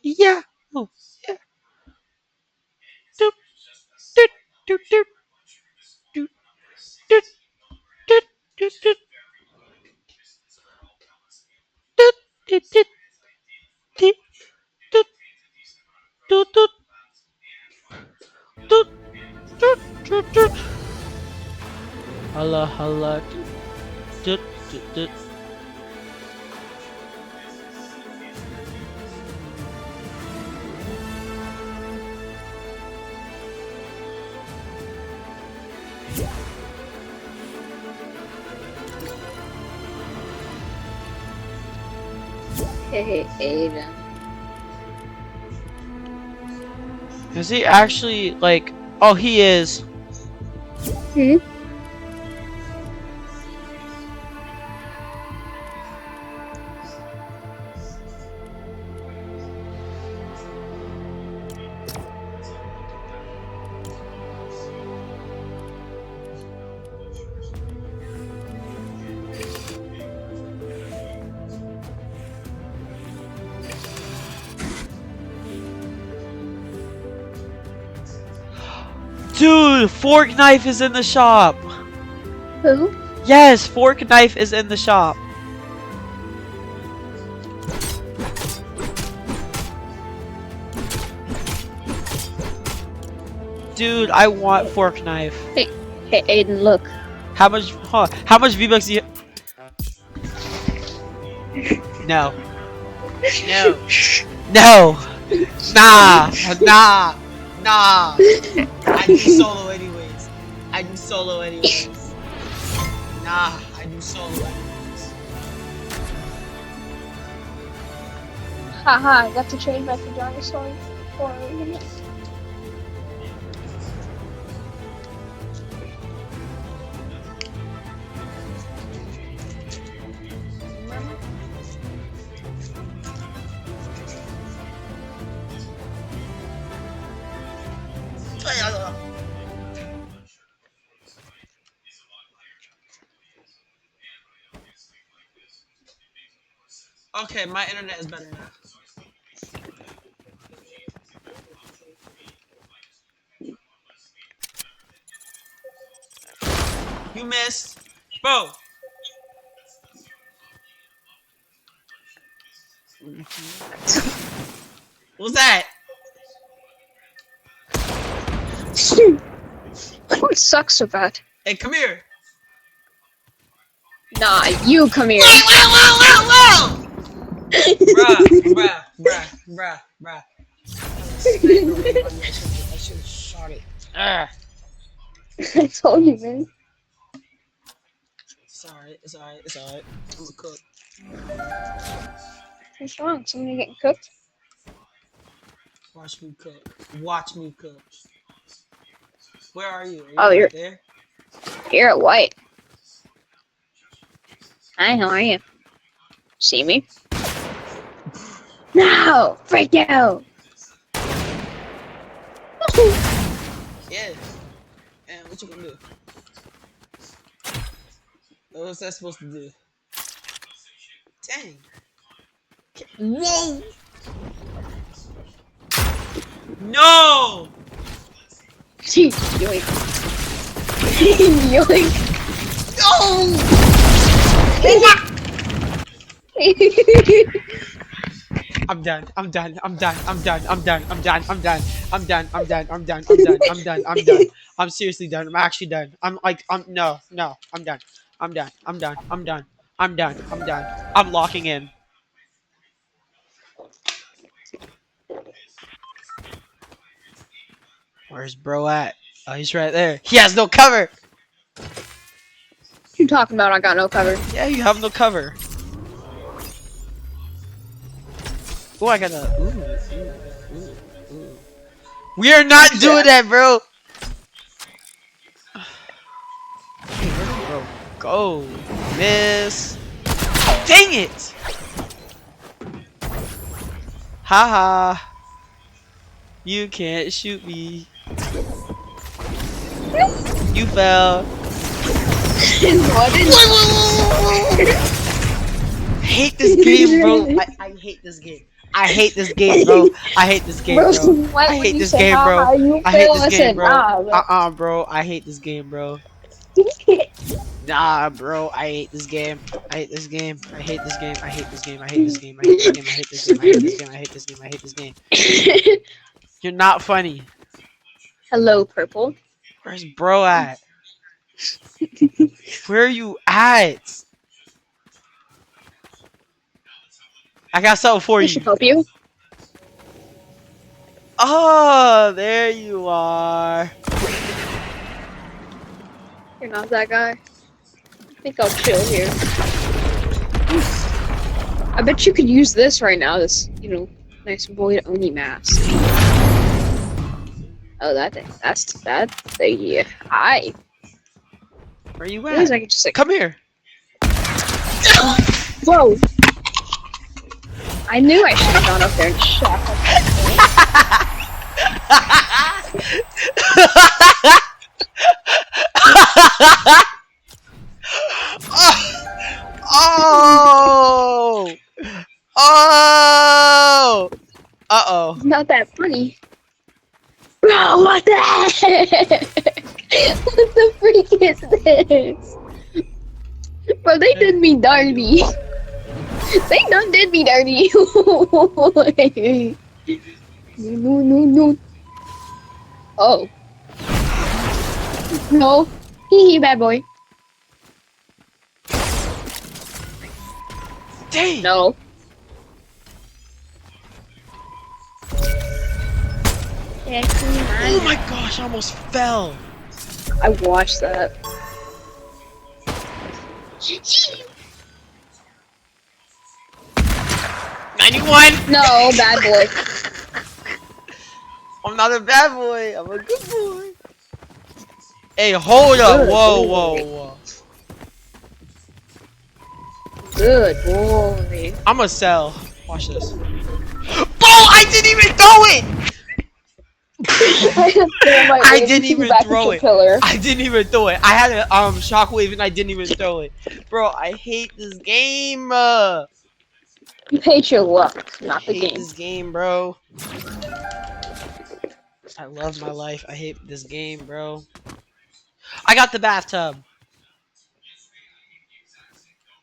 Yeah. Oh, yeah. Doot, doot, doot, doot, doot, doot, doot, doot, doot, doot, doot, doot, doot, doot, doot, doot, doot, doot, doot, doot. Holla, holla, doot, doot, doot, doot. Hey, Aiden. Is he actually like? Oh, he is. Hmm? Dude, fork knife is in the shop. Who? Yes, fork knife is in the shop. Dude, I want fork knife. Hey, Aiden, look. How much? Huh? How much V-Bucks do you? No. No. No. Nah. Nah. Nah. I do solo anyways. I do solo anyways. Nah. I do solo anyways. Haha, I got to change my pajama song for a minute. Okay, my internet is better now. You missed, bro. What's that? What sucks so bad? Hey, come here. Nah, you come here. Wow! Bruh. I should have shot it. I told you, man. It's alright. I'm a cook. What's wrong? Somebody getting cooked? Watch me cook. Where are you? Are you Oh, right there? you're at white. Hi, how are you? See me? No! Freak out! Yeah. And what you gonna do? What's that supposed to do? Dang. Whoa! No! Yoink. Yoink. No! I'm done. I'm seriously done. I'm actually done. No. I'm done. I'm locking in. Where's bro at? Oh, he's right there. He has no cover. You talking about I got no cover? Yeah, you have no cover. Oh, I gotta. Ooh. We are not doing that, bro. Bro, go, miss. Dang it! Haha. You can't shoot me. You fell. What did hate this game, bro. I hate this game. I hate this game, bro. I hate this game, Bro, bro. why I when hate you this say game, bro. haha, you I hate fail? this I game, said bro. nah, bro. Bro. I hate this game, bro. Nah, bro. I hate this game. I hate this game. I hate this game. I hate this game. I hate this game. I hate this game. I hate this game. I hate this game. I hate this game. I hate this game. You're not funny. Hello, purple. Where's bro at? Where are you at? I got something for I should you. help you. Oh, there you are. You're not that guy. I think I'll chill here. I bet you could use this right now. This, nice void oni mask. Oh, that thing. That's that. Yeah. Hi. Where you At least I at? can just like. Come here. Whoa. I knew I should have gone up there and shot. Oh! Oh! Uh-oh. It's not that funny. Bro, what the heck? What the freak is this? Bro, they did me dirty. They done did me dirty. No. Oh. No. Hee bad boy. Dang! No. Oh my gosh, I almost fell. I watched that. 91! No, bad boy. I'm not a bad boy. I'm a good boy. Hey, hold up. Good Whoa, boy. whoa, whoa. Good boy. I'm gonna sell. Watch this. Oh, I didn't even throw it! I didn't even throw it. Pillar. I didn't even throw it. I had a shockwave and I didn't even throw it. Bro, I hate this game. You hate your luck, I not the hate game. this game, bro. I love my life. I hate this game, bro. I got the bathtub.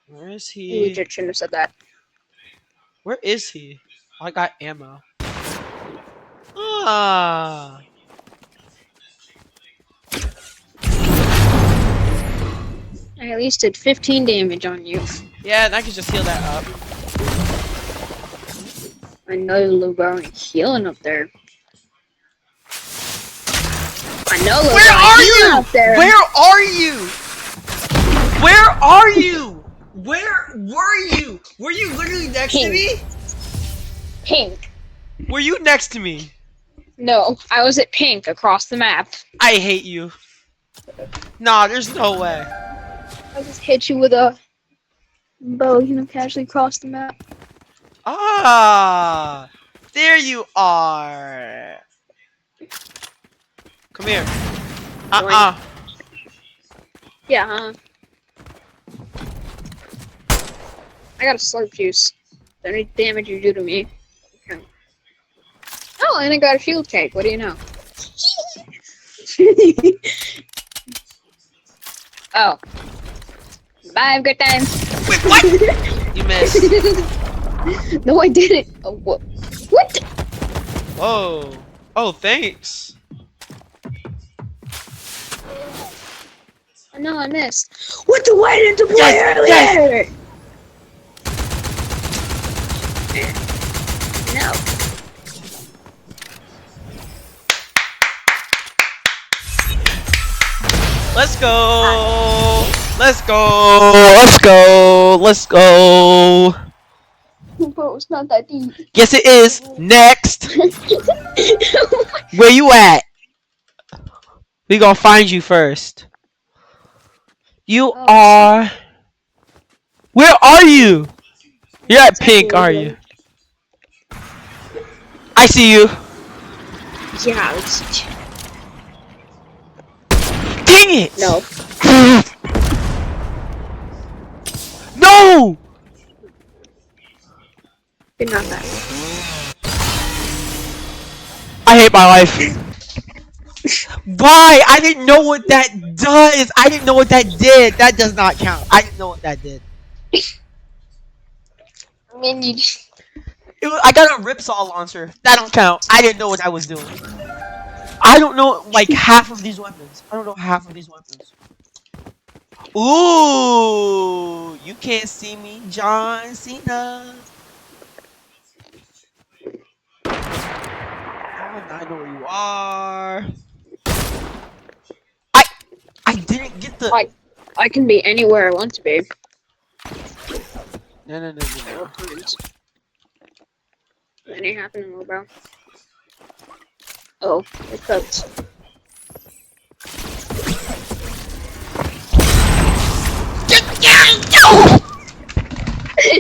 Where is You he? legit shouldn't have said that. Where is he? I got ammo. Ah. I at least did 15 damage on you. Yeah, and I can just heal that up. I know Lil Bro ain't healing up there. I know Lil Where Bro are ain't healing you? up there. Where are you? Where are you? Where were you? Were you literally next to me? Pink. Were you next to me? No, I was at pink across the map. I hate you. Nah, there's no way. I just hit you with a bow, casually across the map. Ah, there you are. Come here. Yeah, huh? I got a slurp juice. Any damage you do to me. Okay. Oh, and I got a shield cake. What do you know? Oh. Bye, have a good time. Wait, what? You missed. No, I didn't. Oh, what? What? Whoa. Oh, thanks. Oh, no, I missed. What the why didn't you play Yes, earlier? No. Let's go. Let's go. Let's go. Let's go. Bro, it's not that deep. Yes, it is. Next. Where you at? We gonna find you first. You Oh, are. Where are you? You're at pink, are you? I see you. Yeah, let's see. Dang it! No. No! You're not that. I hate my life. Why? I didn't know what that does. I didn't know what that did. That does not count. I didn't know what that did. I mean, you just... I got a ripsaw launcher. That don't count. I didn't know what I was doing. I don't know like half of these weapons. I don't know half of these weapons. Ooh, you can't see me, John Cena. Oh, I know where you are. I didn't get the. I can be anywhere I want to be. No. That ain't happening, little bro. Oh, it cooked.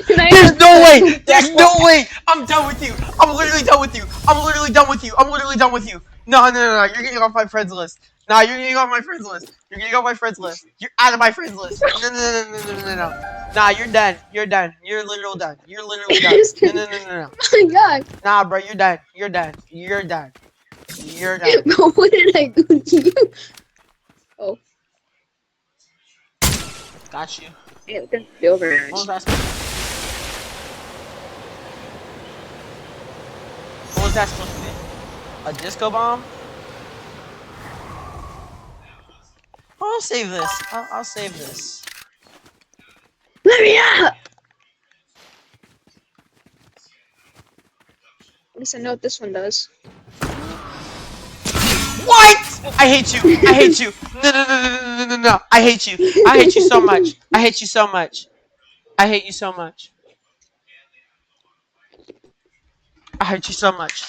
There's no way! There's no way! I'm done with you! I'm literally done with you! I'm literally done with you! I'm literally done with you! No. You're getting off my friends list. Nah, you're getting off my friends list. You're getting off my friends list. You're out of my friends list. No. Nah, you're done. You're done. You're literal done. You're literally done. No. Oh my god. Nah, bro, you're done. You're done. You're done. You're done. Bro, what did I do to you? Oh. Got you. Yeah, it didn't feel very What was nice. that? What was that supposed to be? A disco bomb? I'll save this. I'll save this. Let me up! At least I know what this one does. What? I hate you. I hate you. No. I hate you. I hate you so much. I hate you so much. I hate you so much. I hate you so much.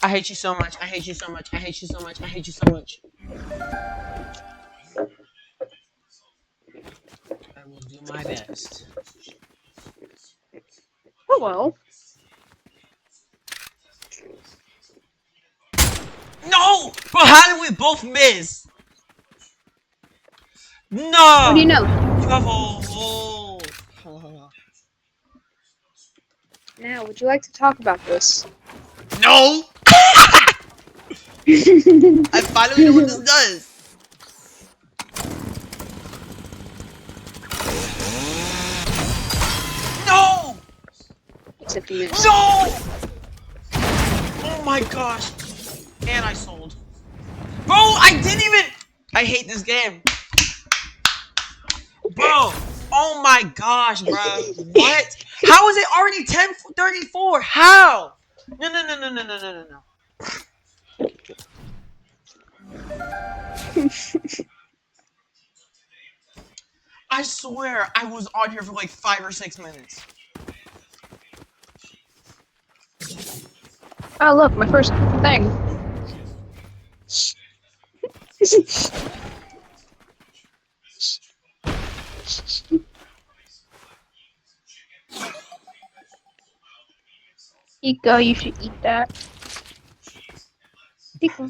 I hate you so much. I hate you so much. I hate you so much. I hate you so much. I will do my best. Oh well. No! But how did we both miss? No! What do you know? You have a hole. Now, would you like to talk about this? No! I finally know what this does. No! Except you missed. No! Oh my gosh. And I sold. Bro, I didn't even... I hate this game. Bro. Oh my gosh, bro. What? How is it already 10:34? How? No. I swear I was on here for like 5 or 6 minutes. Oh, look, my first thing. Ika, you should eat that. Ika.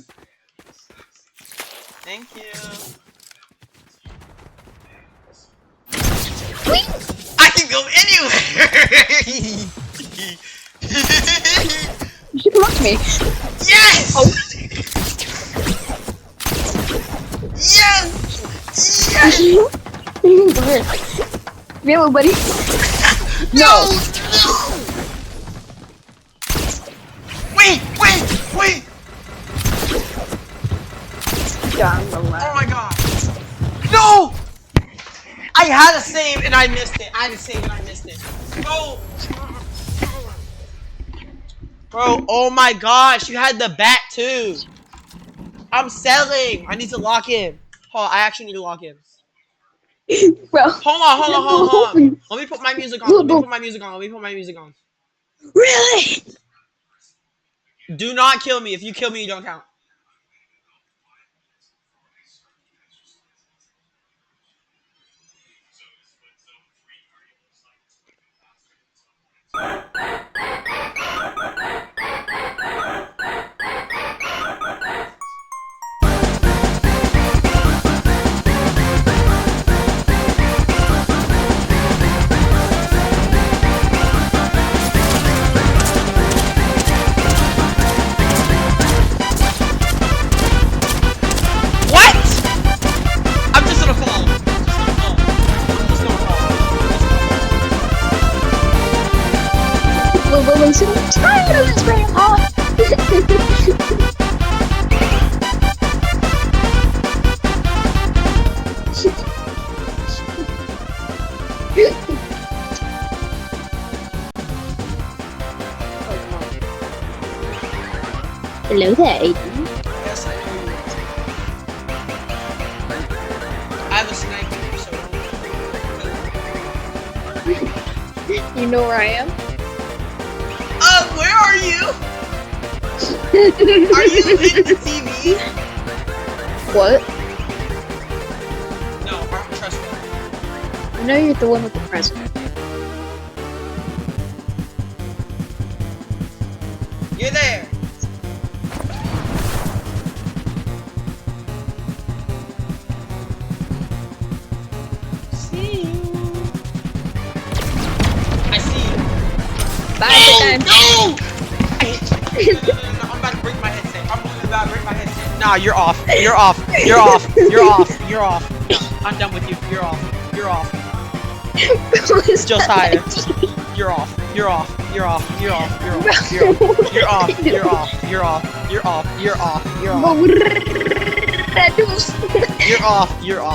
Thank you. I can go anywhere! You should come up to me. Yes! Oh. Yes! Yes! Hello, buddy. No! Wait! Down the Oh left. my god! No! I had a save and I missed it. Bro, oh my gosh, you had the bat too. I'm selling. I need to lock in. Hold on, I actually need to lock in. Bro. Hold on. Let me put my music on. Really? Do not kill me. If you kill me, you don't count. I'm so tired of this grandma. Hello there, Aiden. Yes, I know you. I have a sniper, so. You know where I am? Where are you? Are you in the TV? What? No, trust me. I know you're the one with the present. You're there. See you. I see you. Bye, good time. No! No, I'm about to break my headset. I'm about to break my headset. Nah, you're off. You're off. You're off. You're off. You're off. No, I'm done with you. You're off. You're off. Still tired. You're off. You're off. You're off. You're off. You're off. You're off. You're off. You're off. You're off. You're off. You're off. You're off. You're off. You're off.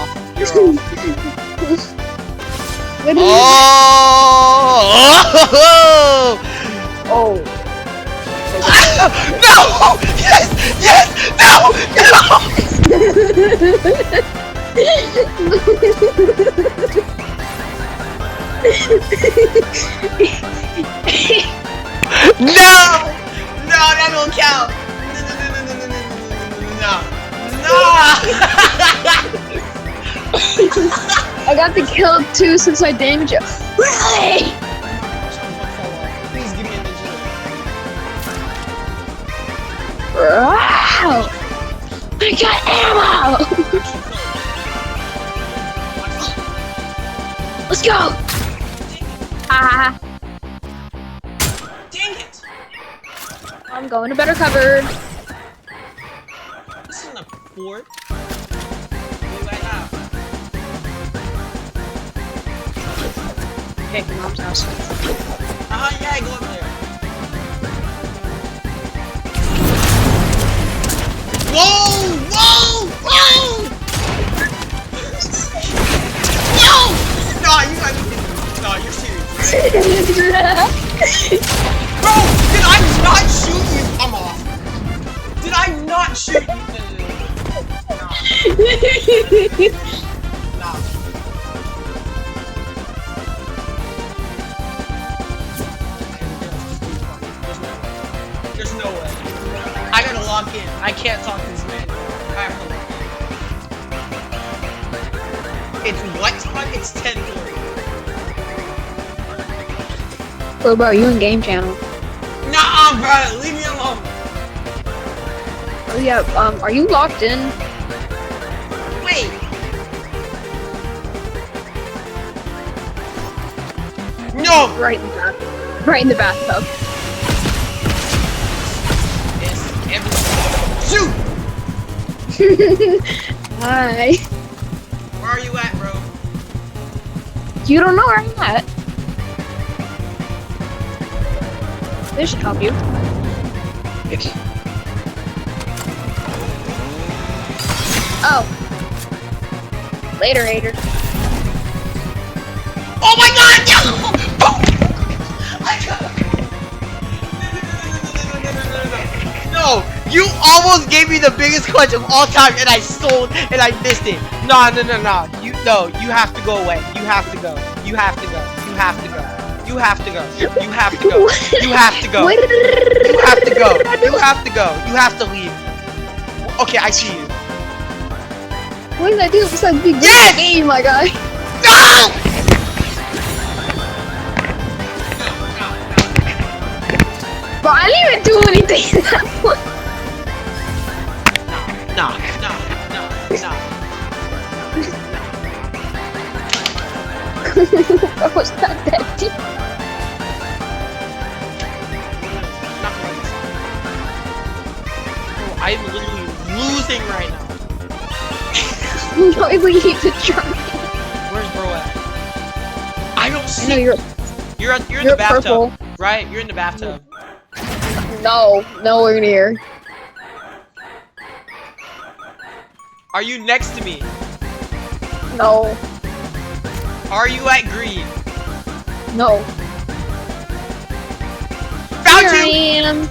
Oh! Oh. No! Yes! Yes! No! No! No, that don't count! No! I got the kill too since I damaged it. Really? Please give me a ninja. Wow! I got ammo! Let's go! Ah! Dang it! I'm going to better cover. This isn't a fort. Where you at now? Okay, mom's house. Yeah, go up there. Whoa! Whoa! Whoa! No! Nah, you gotta be kidding me. Nah, you're serious. Bro, did I not shoot you? I'm off. Did I not shoot you? Nah. There's no way. I gotta lock in. I can't talk to this man. I have to lock in. It's what time? It's 10:40. What about you in game channel? Nah, bro, leave me alone. Oh yeah, are you locked in? Wait. No. Right in the bathtub. Right in the bathtub. Yes, everyone. Shoot. Hi. Where are you at, bro? You don't know where I'm at. This should help you. Oh. Later, hater. Oh my god, no! No, you almost gave me the biggest clutch of all time and I sold and I missed it. No. You have to go away. You have to go. You have to go. You have to go. You have to go. You have to go. You have to go. You have to go. You have to go. You have to leave. Okay, I see you. What did I do besides be good Yes! at the game, my guy? No! But I didn't even do anything to that one. No. I was not that deep. I'm literally losing right now. No, we need to try. Where's bro at? I don't see. I know you're You're in you're the bathtub. purple. right? You're in the bathtub. No, nowhere near. Are you next to me? No, Are you at green? no. Found Here I you! am.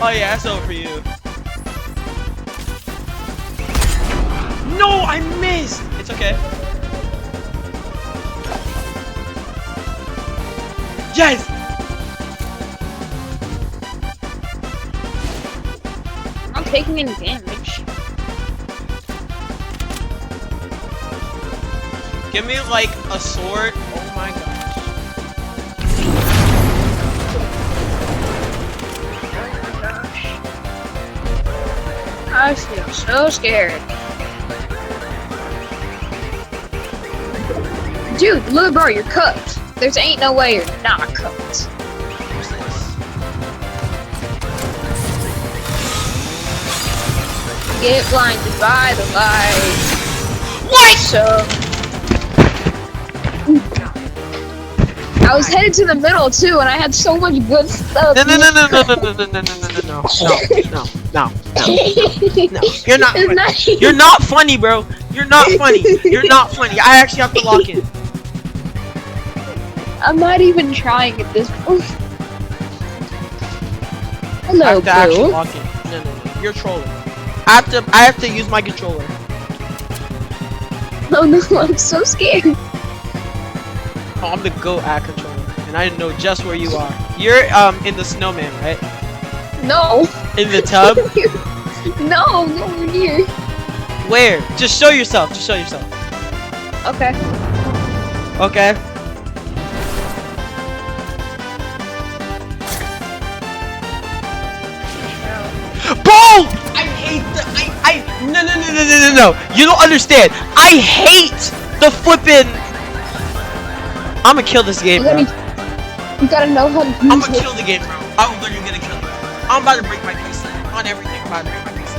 Oh yeah, that's over for you. No, I missed! It's okay. Yes! I'm not taking any damage. Give me like a sword. Oh my gosh. I feel so scared. Dude, little bro, you're cooked. There's ain't no way you're not cooked. What's this? Get blinded by the light. What? So I was headed to the middle too, and I had so much good stuff. No. You're not funny. You're not funny, bro. You're not funny. You're not funny. I actually have to lock in. I'm not even trying at this point. I Hello, have to actually Blue. lock in. No. You're trolling. I have to use my controller. Oh no, I'm so scared. Oh, I'm the GOAT at controller, and I know just where you are. You're in the snowman, right? No. In the tub? No, nowhere near. Where? Just show yourself. Just show yourself. Okay. Okay. Boom! I hate the no. You don't understand. I hate the flippin'. I'ma kill this game, bro. You gotta know how to use I'ma it. kill the game, bro. I'm literally gonna kill it. I'm about to break my PC on everything. I'm about to break my PC.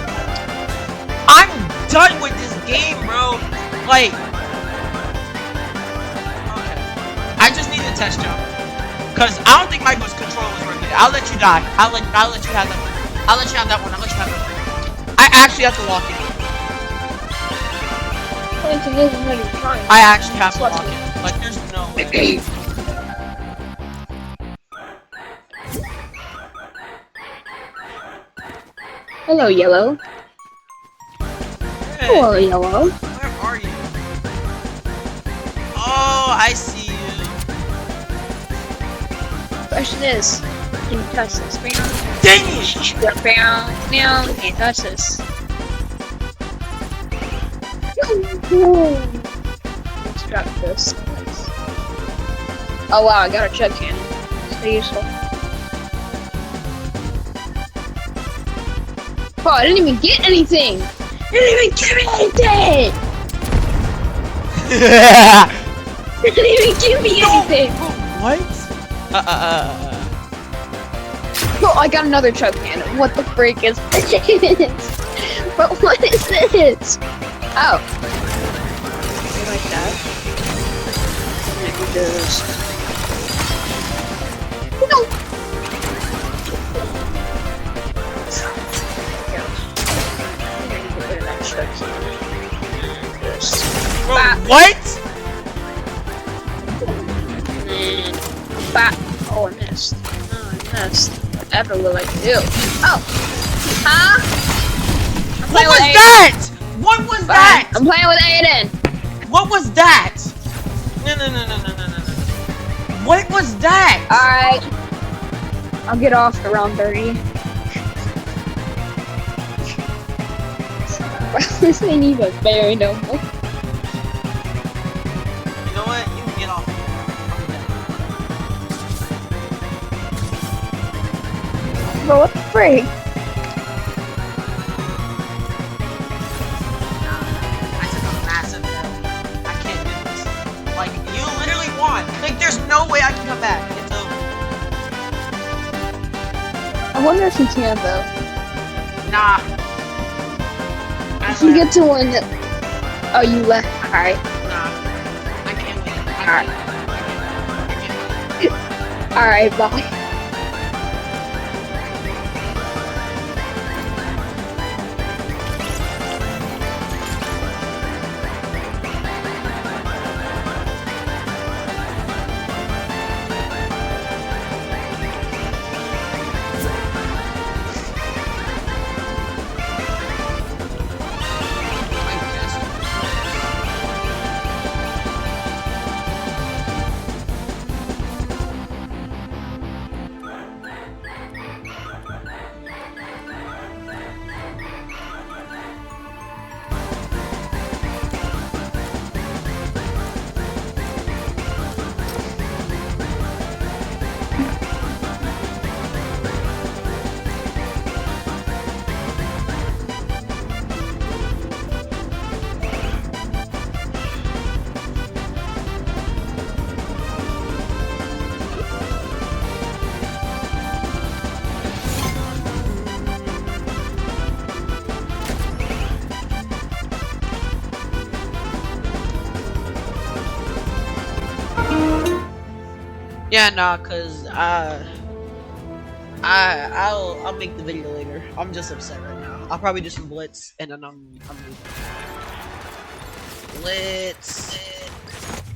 I'm done with this game, bro. Like, okay. I just need a test jump, cause I don't think my controller's working. I'll let you die. I'll let you have that one. I'll let you have that one. I actually have to lock it. I actually have to lock it. Like, there's no way. Hello, Yellow. Hey, Hello, Yellow. where are you? Oh, I see you. Question is, can you touch this? Dang it! Now, can you touch this? Let's drop this. Oh wow, I got a chug cannon. So useful. Oh, I didn't even get anything! You didn't even give me anything! You didn't even give me anything! What? Oh, I got another chug cannon. What the freak is this? But what is this? Oh. You like that? Maybe this. No! Bro, what? Oh, I missed. Oh, I missed. Whatever will I do? Oh! Huh? What was that? What was that? I'm playing with Aiden. What was that? No. What was that? Alright. I'll get off around 30. This ain't even fair no more. You know what? You can get off. But what the freak? I took a massive L. I can't do this. Like, you literally won. Like, there's no way I can come back. It's over. I wonder if you can though. Nah. If you get to one that... Oh, you left. Alright. Nah. I can't win. Alright. Alright, bye. Yeah, nah, cause I'll make the video later. I'm just upset right now. I'll probably do some blitz and then I'm leaving. Blitz.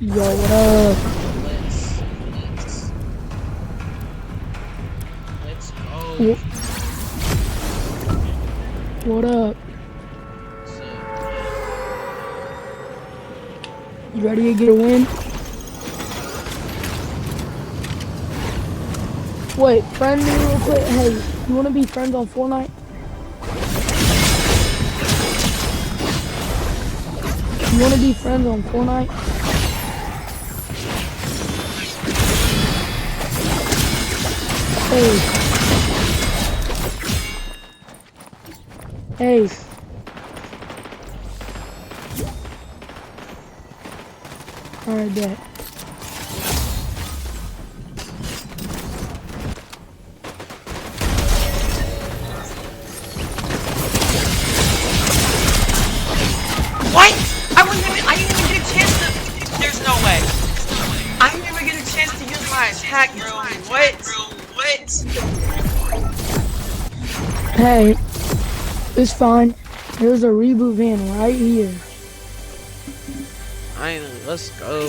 Yo, what up? Blitz. Blitz. Let's go. What up? So, You ready to get a win? Wait, friend me real quick. Hey, you wanna be friends on Fortnite? You wanna be friends on Fortnite? Hey. Hey. Alright, bet. what? I didn't even get a chance to. There's no way. I didn't even get a chance to use my attack, bro. What? Hey, it's fine. There's a reboot van right here. Let's go.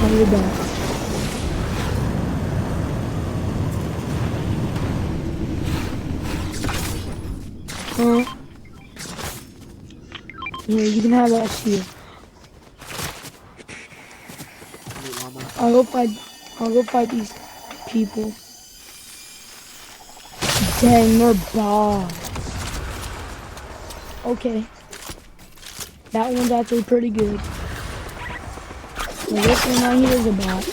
I'll be back. Yeah, you can have that shield. I'll go fight these people. Dang, they're boss. Okay. That one's actually pretty good. So this one right here is a bot.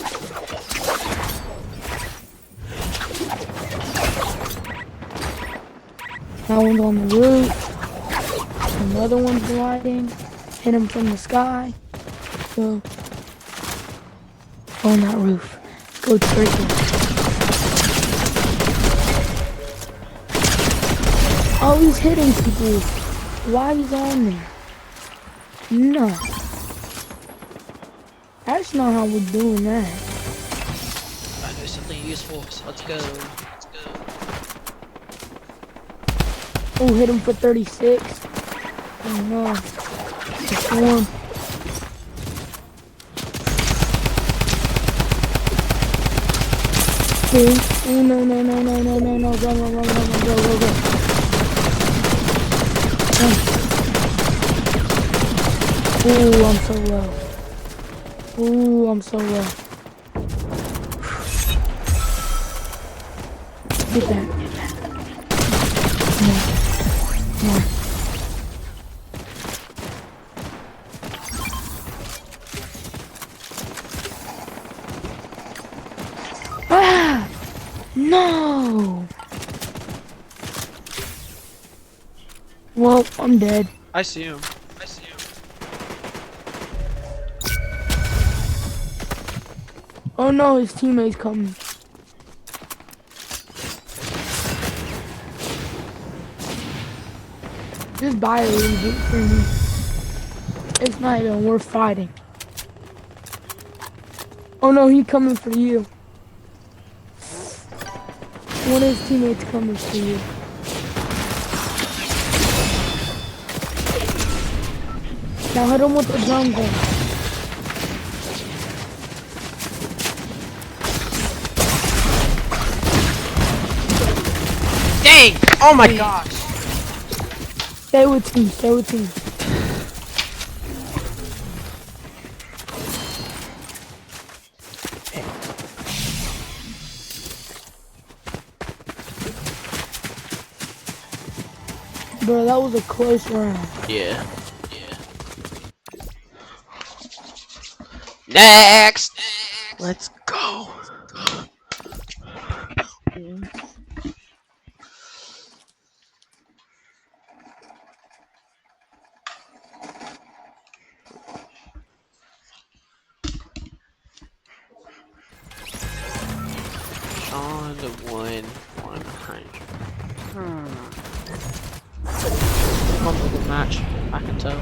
That one's on the roof. Another one's gliding. Hit him from the sky. So, on that roof. Let's go trick him. Oh, he's hitting people. Why he's on there? No. That's not how we're doing that. I know something useful, so let's go. Oh, hit him for 36. Oh no. Just one. Oh no, no, no, no, no, no, no. Run, run, run, run, run, go, go, go. Oh, I'm so low. Oh, I'm so low. Get that, get that. No, no. Ah! No! Well, I'm dead. I see him. Oh no, his teammate's coming. Just buy a reboot for me. It's not even worth fighting. Oh no, he coming for you. One of his teammates coming for you. Now hit him with the jungle. Dang! Oh my gosh! Stay with team, stay with team. Bro, that was a close round. Yeah. Next! Let's go! On the 100. Probably a good match, I can tell.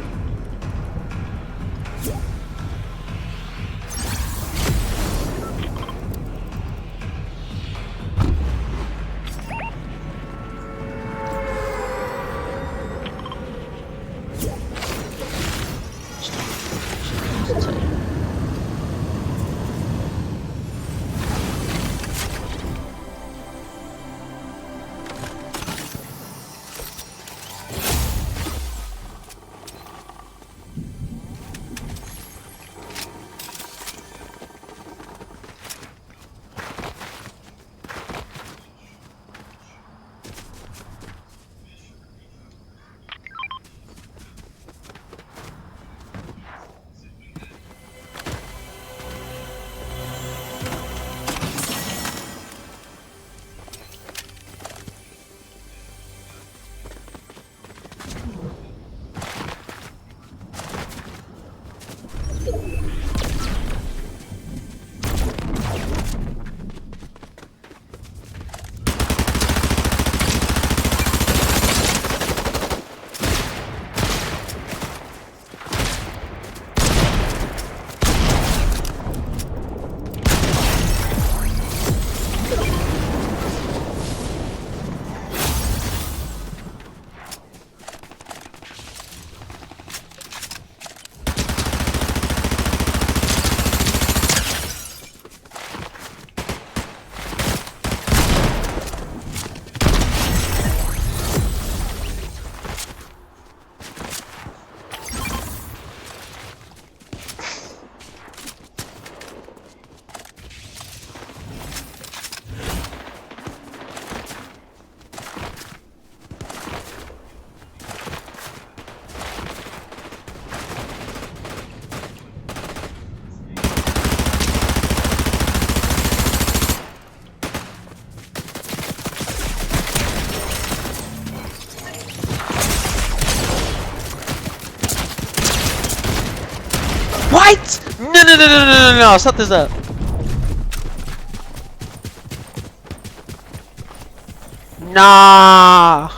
What? No, stop this up. Nah.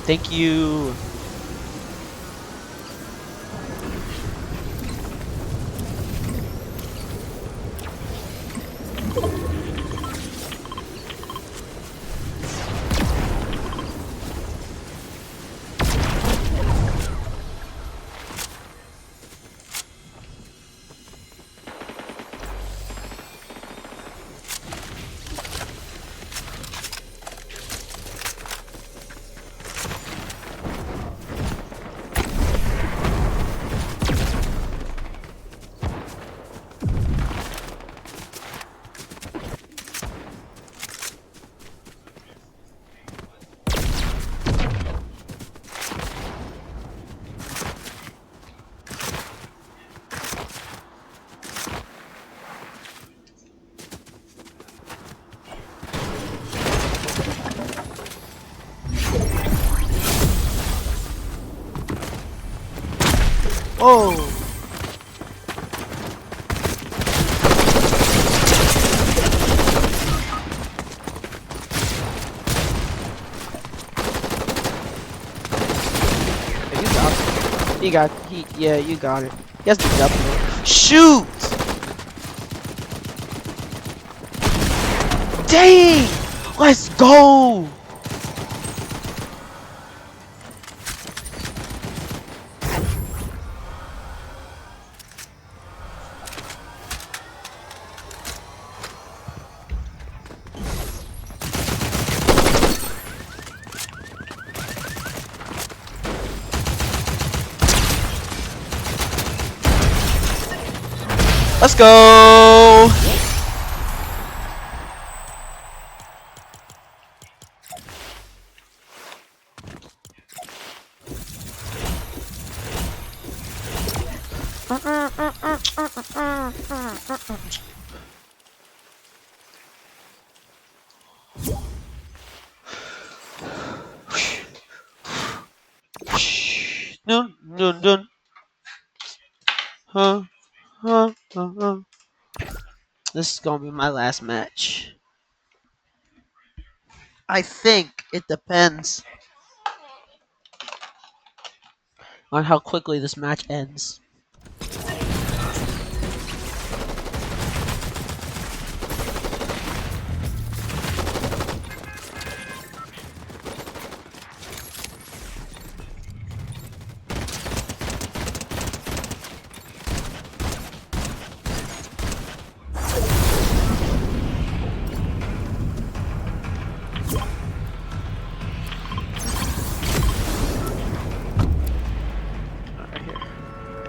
Thank you. Oh. Yeah, you got it. Yeah, you got it. He has the double. Shoot! Dang! Let's go! Let's go! Dun, dun, dun. Huh, huh. This is gonna be my last match. I think it depends on how quickly this match ends.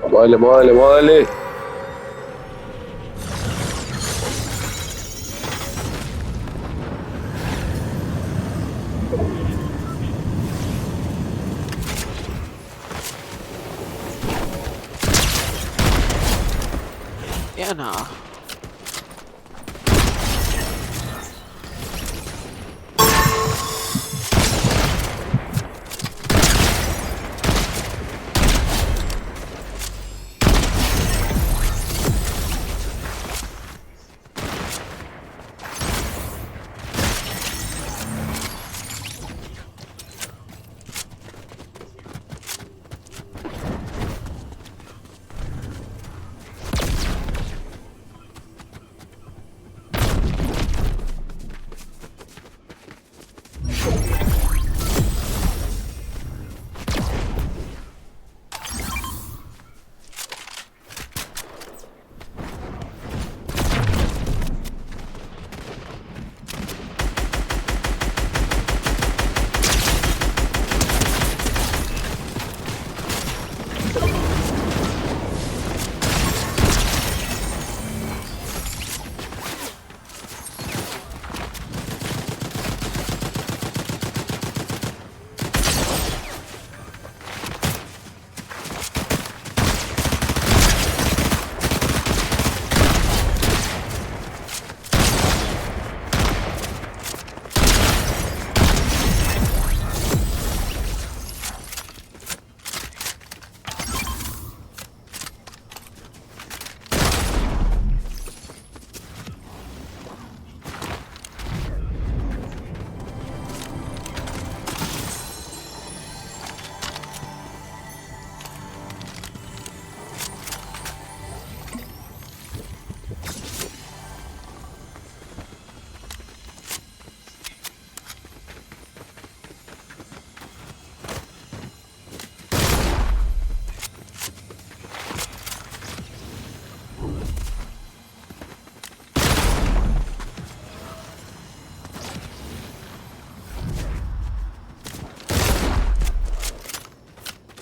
Vale, vale, vale. Yeah, nah.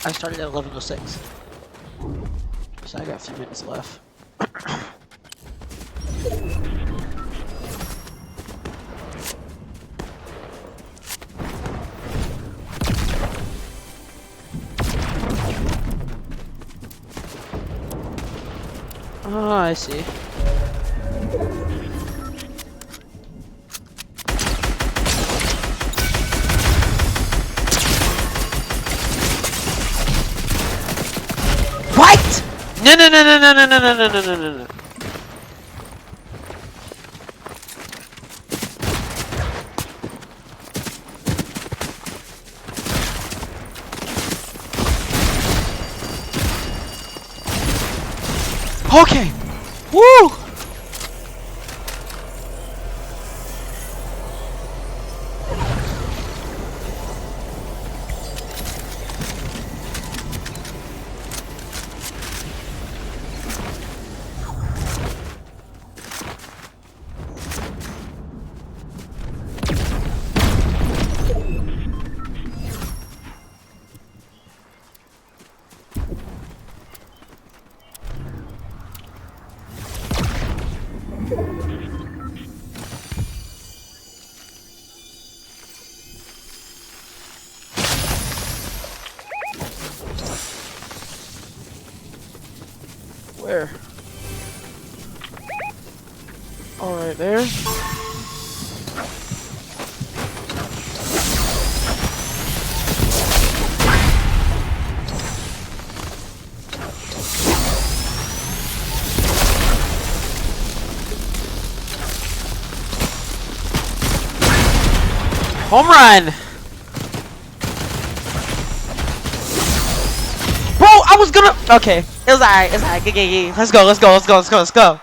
I started at 11:06, so I got a few minutes left. Oh, I see. What? No, no, no, no, no, no, no, no, no, no, no, no. Okay. Woo! Where? All right, there. Home run! Bro, I was gonna. Okay, it was alright. It's alright. Let's go. Let's go. Let's go. Let's go. Let's go.